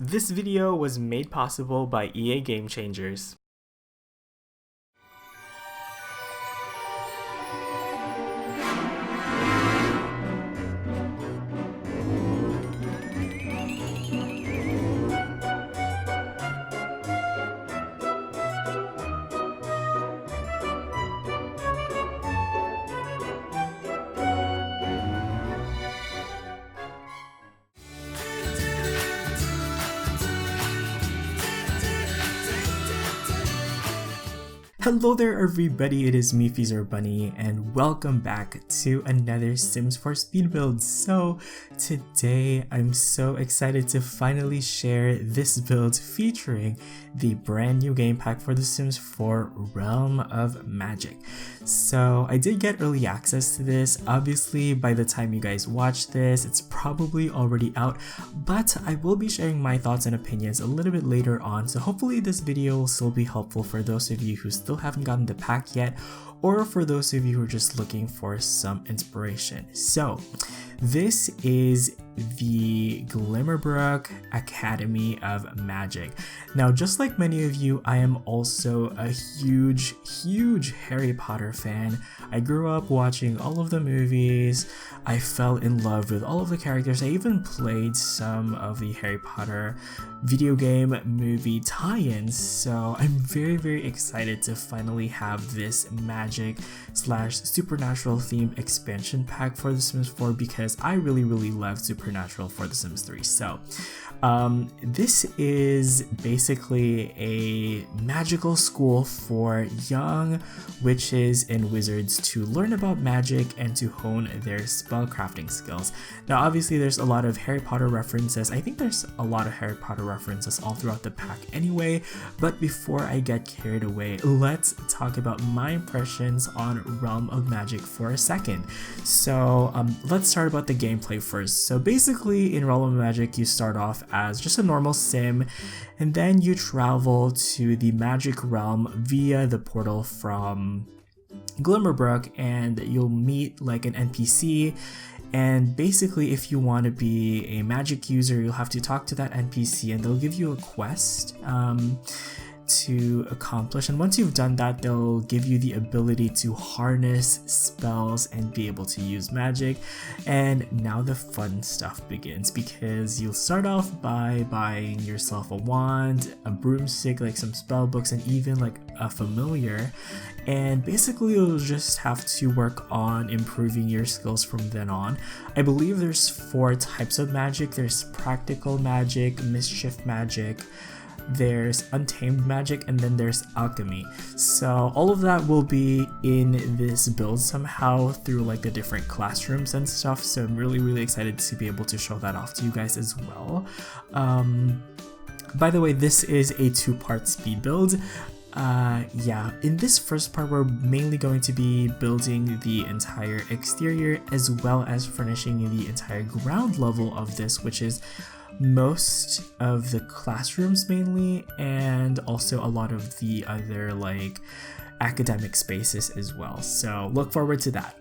This video was made possible by EA Game Changers. Hello there everybody, it is me XFreezerBunny and welcome back to another Sims 4 speed build. So today I'm so excited to finally share this build featuring the brand new game pack for The Sims 4 Realm of Magic. So I did get early access to this. Obviously by the time you guys watch this it's probably already out, but I will be sharing my thoughts and opinions a little bit later on, so hopefully this video will still be helpful for those of you who still haven't gotten the pack yet, or for those of you who are just looking for some inspiration. So this is the Glimmerbrook Academy of Magic. Now, just like many of you, I am also a huge Harry Potter fan. I grew up watching all of the movies. I fell in love with all of the characters. I even played some of the Harry Potter video game movie tie-ins, so I'm very excited to finally have this magic / supernatural themed expansion pack for The Sims 4 because I really love supernatural for The Sims 3. So this is basically a magical school for young witches and wizards to learn about magic and to hone their spellcrafting skills. Now obviously there's a lot of Harry Potter references. I think there's a lot of Harry Potter references all throughout the pack anyway, but before I get carried away, let's talk about my impressions on Realm of Magic for a second. So let's start about the gameplay first. So basically in Realm of Magic you start off as just a normal sim, and then you travel to the magic realm via the portal from Glimmerbrook, and you'll meet like an NPC. And basically if you want to be a magic user, you'll have to talk to that NPC and they'll give you a quest to accomplish, and once you've done that they'll give you the ability to harness spells and be able to use magic. And now the fun stuff begins, because you'll start off by buying yourself a wand, a broomstick, like some spell books, and even like a familiar, and basically you'll just have to work on improving your skills from then on. I believe there's 4 types of magic. There's practical magic, mischief magic, there's untamed magic, and then there's alchemy. So all of that will be in this build somehow through like the different classrooms and stuff, so I'm really excited to be able to show that off to you guys as well. By the way, this is a 2-part speed build. In this first part we're mainly going to be building the entire exterior as well as furnishing the entire ground level of this, which is most of the classrooms mainly, and also a lot of the other like academic spaces as well, so look forward to that.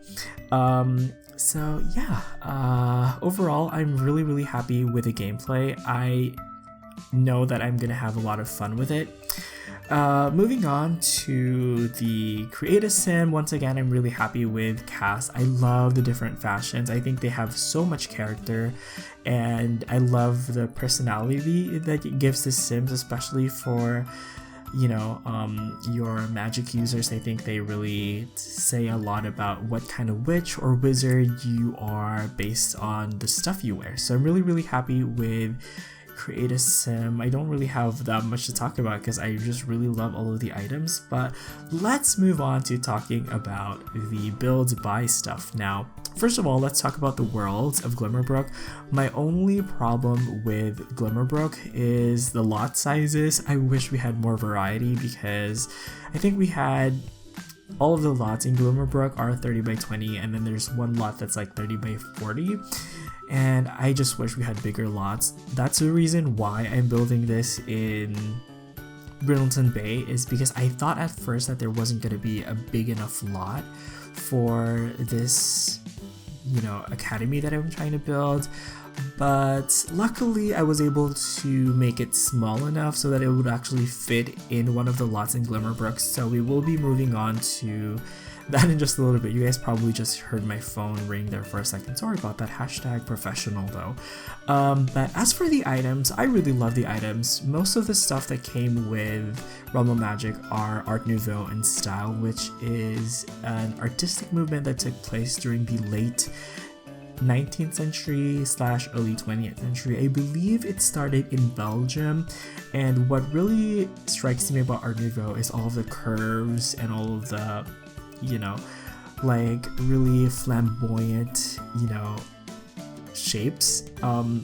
Overall I'm really happy with the gameplay. I know that I'm gonna have a lot of fun with it. Moving on to the create a sim, once again I'm really happy with cast. I love the different fashions. I think they have so much character, and I love the personality that it gives the sims, especially for your magic users. I think they really say a lot about what kind of witch or wizard you are based on the stuff you wear. So I'm really happy with create a sim. I don't really have that much to talk about because I just really love all of the items, but let's move on to talking about the build buy stuff. Now first of all, let's talk about the world of Glimmerbrook. My only problem with Glimmerbrook is the lot sizes. I wish we had more variety, because I think we had all of the lots in Glimmerbrook are 30 by 20, and then there's one lot that's like 30 by 40. And I just wish we had bigger lots. That's the reason why I'm building this in Brindleton Bay, is because I thought at first that there wasn't going to be a big enough lot for this academy that I'm trying to build. But luckily I was able to make it small enough so that it would actually fit in one of the lots in Glimmerbrook. So we will be moving on to that in just a little bit. You guys probably just heard my phone ring there for a second. Sorry about that. #professional though. But as for the items, I really love the items. Most of the stuff that came with Realm of Magic are Art Nouveau in style, which is an artistic movement that took place during the late 19th century / early 20th century. I believe it started in Belgium, and what really strikes me about Art Nouveau is all of the curves and all of the like really flamboyant shapes.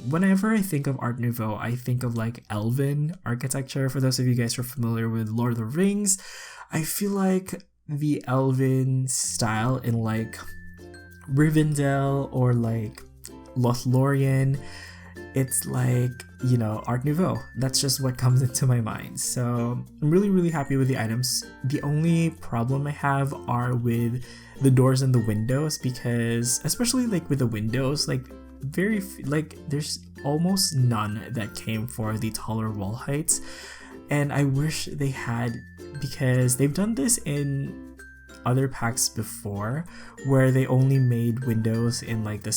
Whenever I think of Art Nouveau, I think of like elven architecture. For those of you guys who are familiar with Lord of the Rings, I feel like the elven style in like Rivendell or like Lothlorien, it's like Art Nouveau. That's just what comes into my mind. So I'm really happy with the items. The only problem I have are with the doors and the windows, because especially like with the windows, like there's almost none that came for the taller wall heights, and I wish they had, because they've done this in other packs before where they only made windows in like the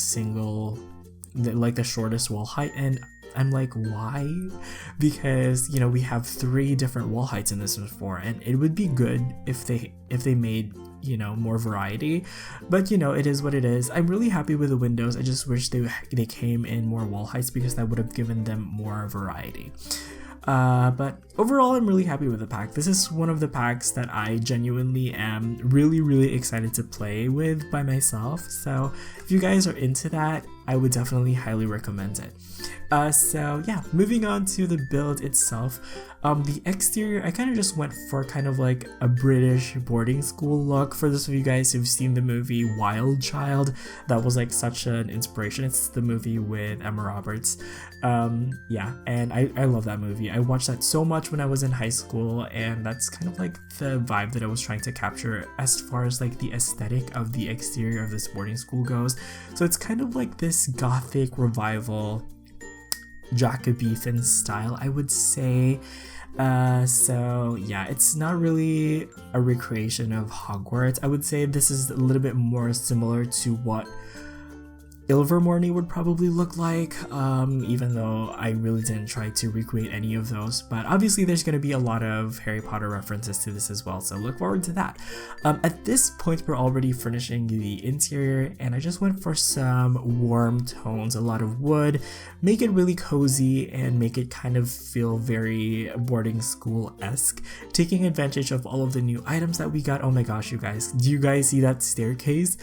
shortest wall height, and I'm like, why? Because we have 3 different wall heights in this before, and it would be good if they made more variety, but it is what it is. I'm really happy with the windows. I just wish they came in more wall heights, because that would have given them more variety. But overall, I'm really happy with the pack. This is one of the packs that I genuinely am really excited to play with by myself. So if you guys are into that, I would definitely highly recommend it. So yeah, moving on to the build itself. The exterior, I kind of just went for kind of like a British boarding school look. For those of you guys who've seen the movie Wild Child, that was like such an inspiration. It's the movie with Emma Roberts. Yeah, and I love that movie. I watched that so much when I was in high school, and that's kind of like the vibe that I was trying to capture as far as like the aesthetic of the exterior of this boarding school goes. So it's kind of like this gothic revival Jacobean style, I would say. So yeah, it's not really a recreation of Hogwarts. I would say this is a little bit more similar to what Ilvermorny would probably look like, even though I really didn't try to recreate any of those. But obviously there's going to be a lot of Harry Potter references to this as well, so look forward to that. At this point, we're already finishing the interior, and I just went for some warm tones, a lot of wood, make it really cozy and make it kind of feel very boarding school-esque, taking advantage of all of the new items that we got. Oh my gosh, you guys, do you guys see that staircase?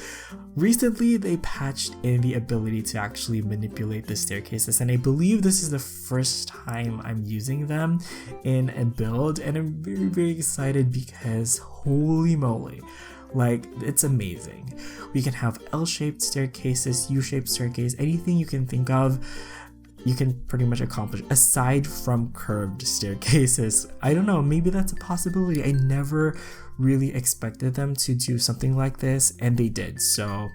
Recently, they patched in the ability to actually manipulate the staircases, and I believe this is the first time I'm using them in a build, and I'm very excited because holy moly, like, it's amazing. We can have L-shaped staircases, U-shaped staircase, anything you can think of, you can pretty much accomplish, aside from curved staircases. I don't know, maybe that's a possibility. I never really expected them to do something like this, and they did. So,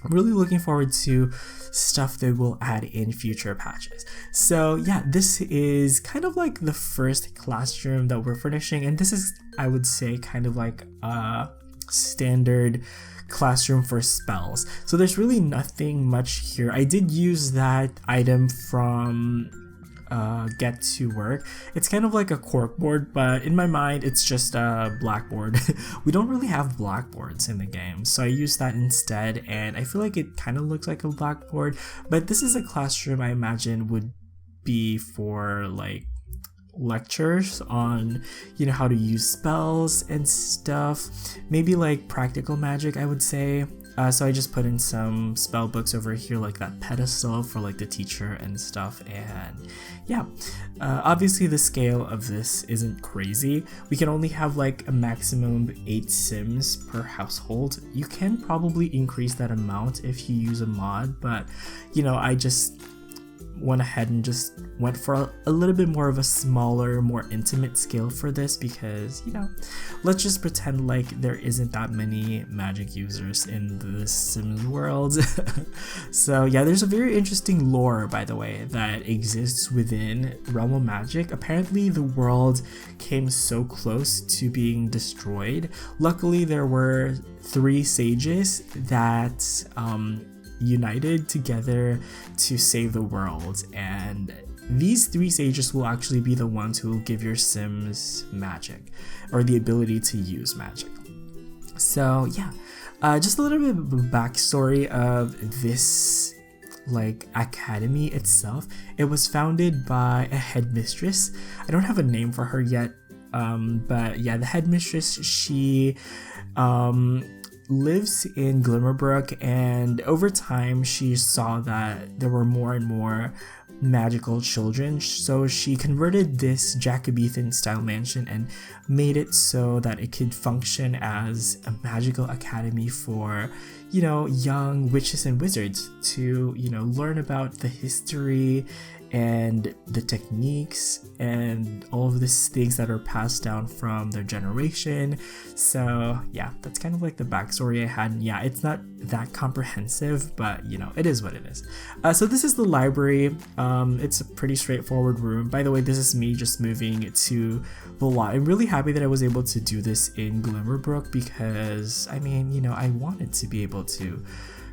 I'm really looking forward to stuff they will add in future patches. So yeah, this is kind of like the first classroom that we're finishing, and this is, I would say, kind of like a standard classroom for spells. So there's really nothing much here. I did use that item from Get to Work. It's kind of like a corkboard, but in my mind it's just a blackboard. We don't really have blackboards in the game, so I used that instead, and I feel like it kind of looks like a blackboard, but this is a classroom I imagine would be for like lectures on how to use spells and stuff, maybe like practical magic, I would say. So I just put in some spell books over here, like that pedestal for like the teacher and stuff, and yeah. Obviously the scale of this isn't crazy. We can only have like a maximum 8 Sims per household. You can probably increase that amount if you use a mod, but I just went ahead and just went for a little bit more of a smaller, more intimate scale for this because, you know, let's just pretend like there isn't that many magic users in the Sims world. So yeah, there's a very interesting lore, by the way, that exists within Realm of Magic. Apparently the world came so close to being destroyed. Luckily there were 3 sages that united together to save the world, and these 3 sages will actually be the ones who will give your Sims magic, or the ability to use magic. So yeah, just a little bit of a backstory of this like academy itself. It was founded by a headmistress. I don't have a name for her yet, but yeah, the headmistress, she lives in Glimmerbrook, and over time she saw that there were more and more magical children, so she converted this Jacobean style mansion and made it so that it could function as a magical academy for, you know, young witches and wizards to, you know, learn about the history and the techniques and all of these things that are passed down from their generation. So yeah, that's kind of like the backstory I had. And yeah, it's not that comprehensive, but you know, it is what it is. So this is the library. It's a pretty straightforward room. By the way, this is me just moving to the lot. I'm really happy that I was able to do this in Glimmerbrook because, I mean, you know, I wanted to be able to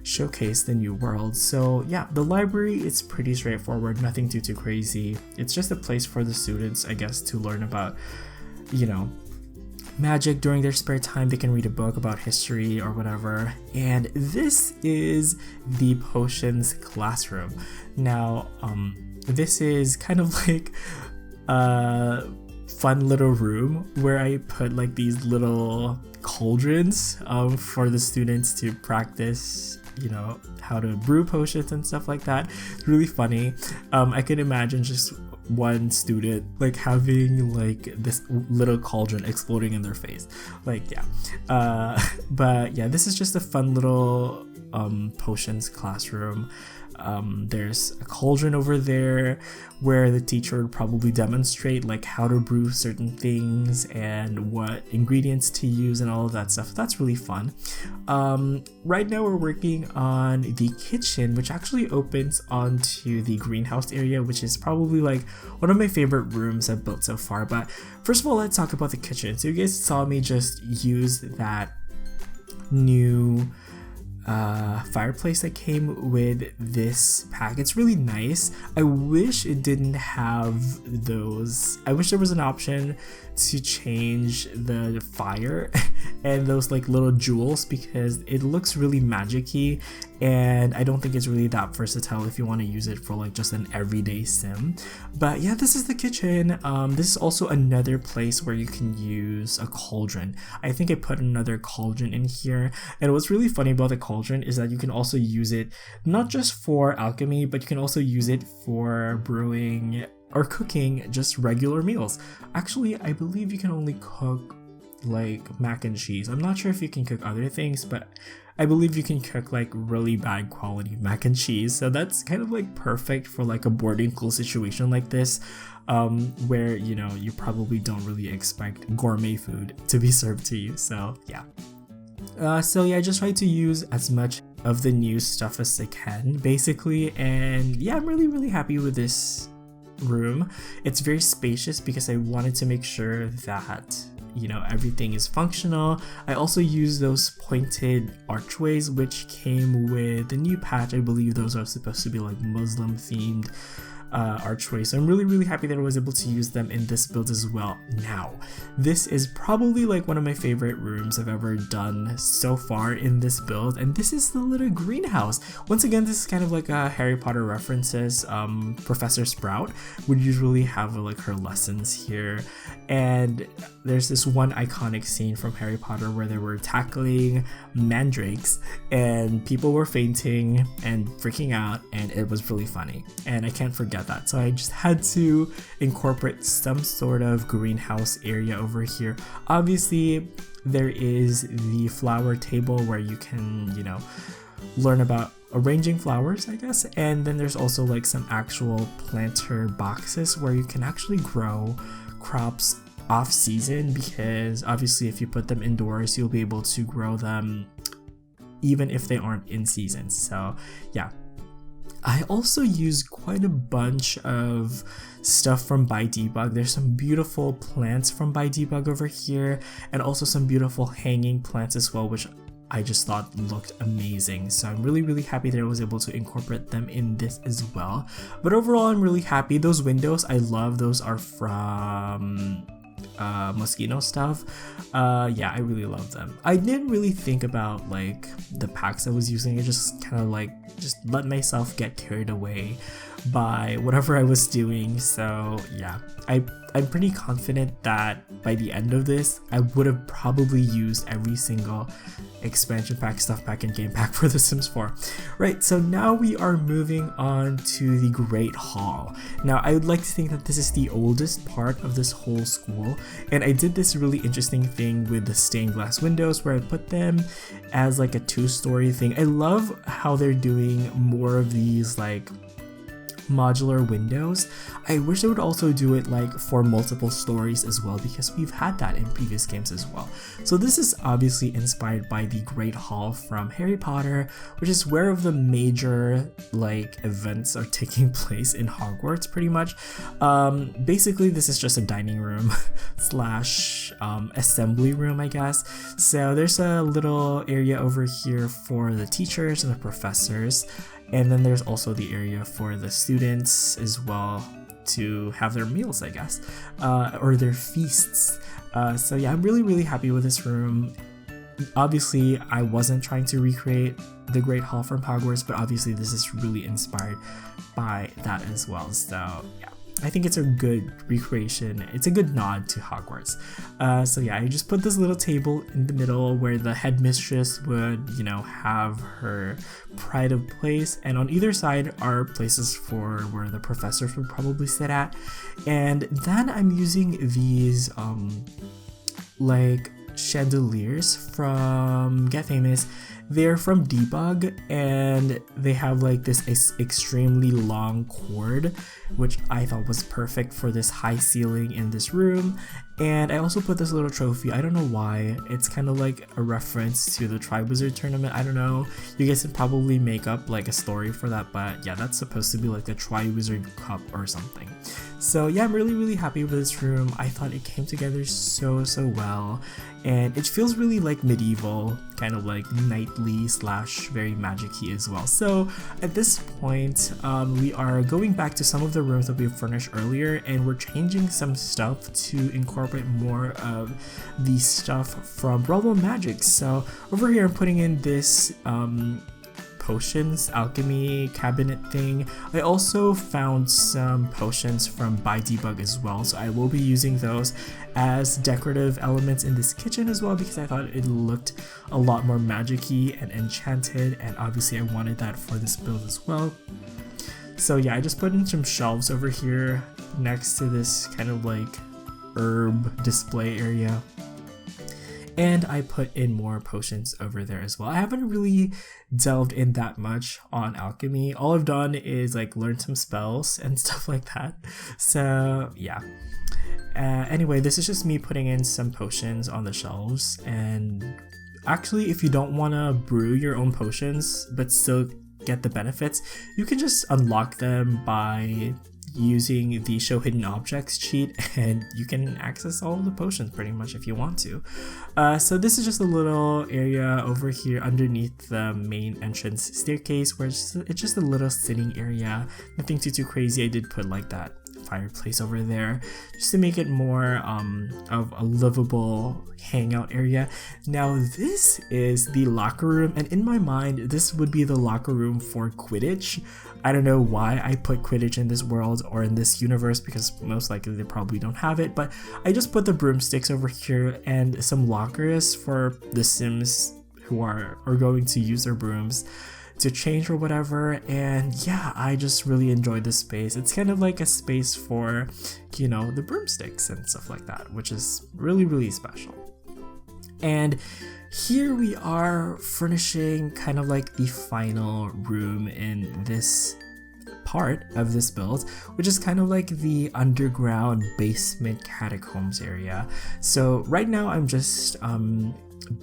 showcase the new world. So yeah, the library, it's pretty straightforward, nothing too crazy. It's just a place for the students, I guess, to learn about, you know, magic during their spare time. They can read a book about history or whatever. And this is the potions classroom. Now, this is kind of like a fun little room where I put like these little cauldrons for the students to practice, you know, how to brew potions and stuff like that. It's really funny. I can imagine just one student like having like this little cauldron exploding in their face, like yeah. But yeah, this is just a fun little potions classroom. There's a cauldron over there where the teacher would probably demonstrate like how to brew certain things and what ingredients to use and all of that stuff. That's really fun. Right now we're working on the kitchen, which actually opens onto the greenhouse area, which is probably like one of my favorite rooms I've built so far. But first of all, let's talk about the kitchen. So you guys saw me just use that new fireplace that came with this pack. It's really nice. I wish it didn't have those. I wish there was an option to change the fire and those like little jewels, because it looks really magic-y and I don't think it's really that versatile if you want to use it for like just an everyday sim. But yeah, this is the kitchen. This is also another place where you can use a cauldron. I think I put another cauldron in here, and what's really funny about the cauldron is that you can also use it not just for alchemy, but you can also use it for brewing or cooking just regular meals. Actually, I believe you can only cook like mac and cheese. I'm not sure if you can cook other things, but I believe you can cook like really bad quality mac and cheese. So that's kind of like perfect for like a boarding school situation like this, where, you know, you probably don't really expect gourmet food to be served to you. So yeah. So yeah, I just try to use as much of the new stuff as I can, basically. And yeah, I'm really happy with this room. It's very spacious because I wanted to make sure that, you know, everything is functional. I also use those pointed archways which came with the new patch. I believe those are supposed to be like Muslim themed archways. So I'm really happy that I was able to use them in this build as well. Now, this is probably like one of my favorite rooms I've ever done so far in this build, and this is the little greenhouse. Once again, this is kind of like a Harry Potter references. Professor Sprout would usually have like her lessons here, and there's this one iconic scene from Harry Potter where they were tackling mandrakes and people were fainting and freaking out, and it was really funny, and I can't forget that. So I just had to incorporate some sort of greenhouse area over here. Obviously, there is the flower table where you can, you know, learn about arranging flowers, I guess. And then there's also like some actual planter boxes where you can actually grow crops off season, because obviously if you put them indoors, you'll be able to grow them even if they aren't in season. So yeah. I also use quite a bunch of stuff from ByDebug. There's some beautiful plants from ByDebug over here, and also some beautiful hanging plants as well, which I just thought looked amazing. So I'm really happy that I was able to incorporate them in this as well. But overall, I'm really happy. Those windows, I love. Those are from Moschino stuff. Yeah, I really love them. I didn't really think about like the packs I was using. I just kind of like just let myself get carried away by whatever I was doing. So yeah, I'm pretty confident that by the end of this, I would have probably used every single expansion pack, stuff pack, and game pack for The Sims 4. Right, so now we are moving on to the Great Hall. Now, I would like to think that this is the oldest part of this whole school, and I did this really interesting thing with the stained glass windows where I put them as like a two-story thing. I love how they're doing more of these like modular windows. I wish they would also do it like for multiple stories as well, because we've had that in previous games as well. So this is obviously inspired by the Great Hall from Harry Potter, which is where of the major like events are taking place in Hogwarts pretty much. Basically this is just a dining room slash assembly room, I guess. So there's a little area over here for the teachers and the professors. And then there's also the area for the students as well to have their meals, I guess, or their feasts. So yeah, I'm really happy with this room. Obviously, I wasn't trying to recreate the Great Hall from Hogwarts, but obviously this is really inspired by that as well. So yeah, I think it's a good recreation. It's a good nod to Hogwarts. So yeah, I just put this little table in the middle where the headmistress would, you know, have her pride of place, and on either side are places for where the professors would probably sit at. And then I'm using these like chandeliers from Get Famous. They're from Debug, and they have like this extremely long cord, which I thought was perfect for this high ceiling in this room. And I also put this little trophy. I don't know why. It's kind of like a reference to the Triwizard tournament. I don't know. You guys could probably make up like a story for that, but yeah, that's supposed to be like the Triwizard Cup or something. So yeah, I'm really happy with this room. I thought it came together so well, and it feels really like medieval, kind of like knightly slash very magic-y as well. So at this point, we are going back to some of the rooms that we furnished earlier, and we're changing some stuff to incorporate more of the stuff from Realm of Magic. So over here I'm putting in this potions alchemy cabinet thing. I also found some potions from ByDebug as well, so I will be using those as decorative elements in this kitchen as well, because I thought it looked a lot more magic-y and enchanted, and obviously I wanted that for this build as well. So yeah, I just put in some shelves over here next to this kind of like herb display area. And I put in more potions over there as well. I haven't really delved in that much on alchemy. All I've done is like learn some spells and stuff like that. So yeah. Anyway, this is just me putting in some potions on the shelves. And actually, if you don't want to brew your own potions but still get the benefits, you can just unlock them by using the show hidden objects cheat, and you can access all of the potions pretty much if you want to. So this is just a little area over here underneath the main entrance staircase where it's just a little sitting area. Nothing too crazy. I did put like that fireplace over there just to make it more of a livable hangout area. Now this is the locker room, and in my mind this would be the locker room for Quidditch. I don't know why I put Quidditch in this world or in this universe, because most likely they probably don't have it, but I just put the broomsticks over here and some lockers for the Sims who are going to use their brooms to change or whatever. And yeah, I just really enjoyed this space. It's kind of like a space for, you know, the broomsticks and stuff like that, which is really special. And here we are furnishing kind of like the final room in this part of this build, which is kind of like the underground basement catacombs area. So right now I'm just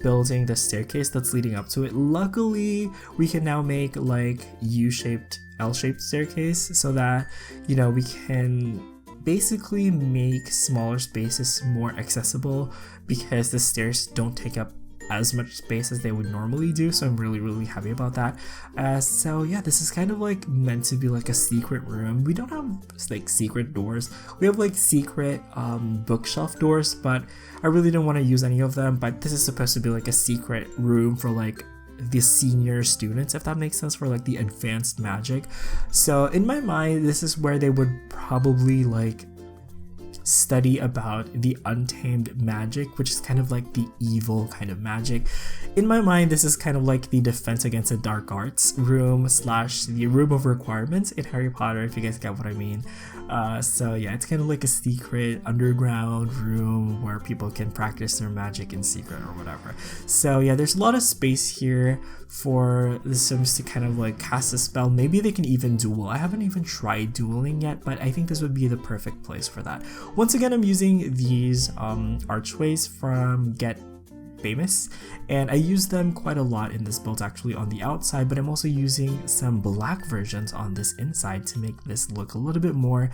building the staircase that's leading up to it. Luckily, we can now make like U-shaped, L-shaped staircase so that, you know, we can basically make smaller spaces more accessible because the stairs don't take up as much space as they would normally do, so I'm really happy about that. So yeah, this is kind of like meant to be like a secret room. We don't have like secret doors. We have like secret bookshelf doors, but I really don't want to use any of them. But this is supposed to be like a secret room for like the senior students, if that makes sense, for like the advanced magic. So in my mind, this is where they would probably like study about the untamed magic, which is kind of like the evil kind of magic. In my mind, this is kind of like the defense against the dark arts room slash the room of requirements in Harry Potter, if you guys get what I mean. So yeah, it's kind of like a secret underground room where people can practice their magic in secret or whatever. So yeah, there's a lot of space here for the Sims to kind of like cast a spell. Maybe they can even duel. I haven't even tried dueling yet, but I think this would be the perfect place for that. Once again, I'm using these archways from Get Famous, and I use them quite a lot in this build actually on the outside, but I'm also using some black versions on this inside to make this look a little bit more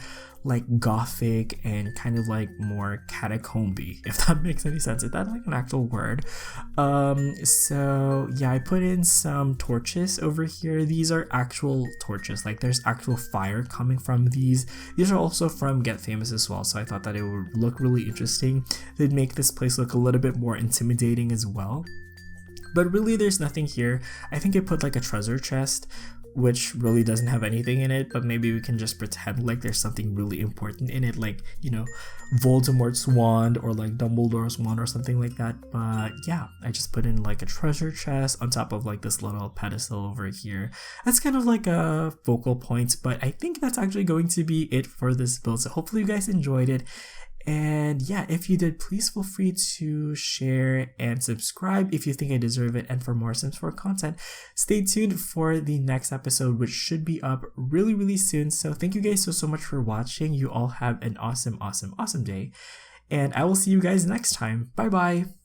like gothic and kind of like more catacomby, if that makes any sense. Is that like an actual word? So yeah, I put in some torches over here. These are actual torches, like there's actual fire coming from these. These are also from Get Famous as well, so I thought that it would look really interesting. They'd make this place look a little bit more intimidating as well. But really there's nothing here. I think I put like a treasure chest, which really doesn't have anything in it, but maybe we can just pretend like there's something really important in it, like, you know, Voldemort's wand or like Dumbledore's wand or something like that. But yeah, I just put in like a treasure chest on top of like this little pedestal over here. That's kind of like a focal point, but I think that's actually going to be it for this build. So hopefully you guys enjoyed it. And yeah, if you did, please feel free to share and subscribe if you think I deserve it. And for more Sims 4 content, stay tuned for the next episode, which should be up really soon. So thank you guys so much for watching. You all have an awesome day. And I will see you guys next time. Bye bye.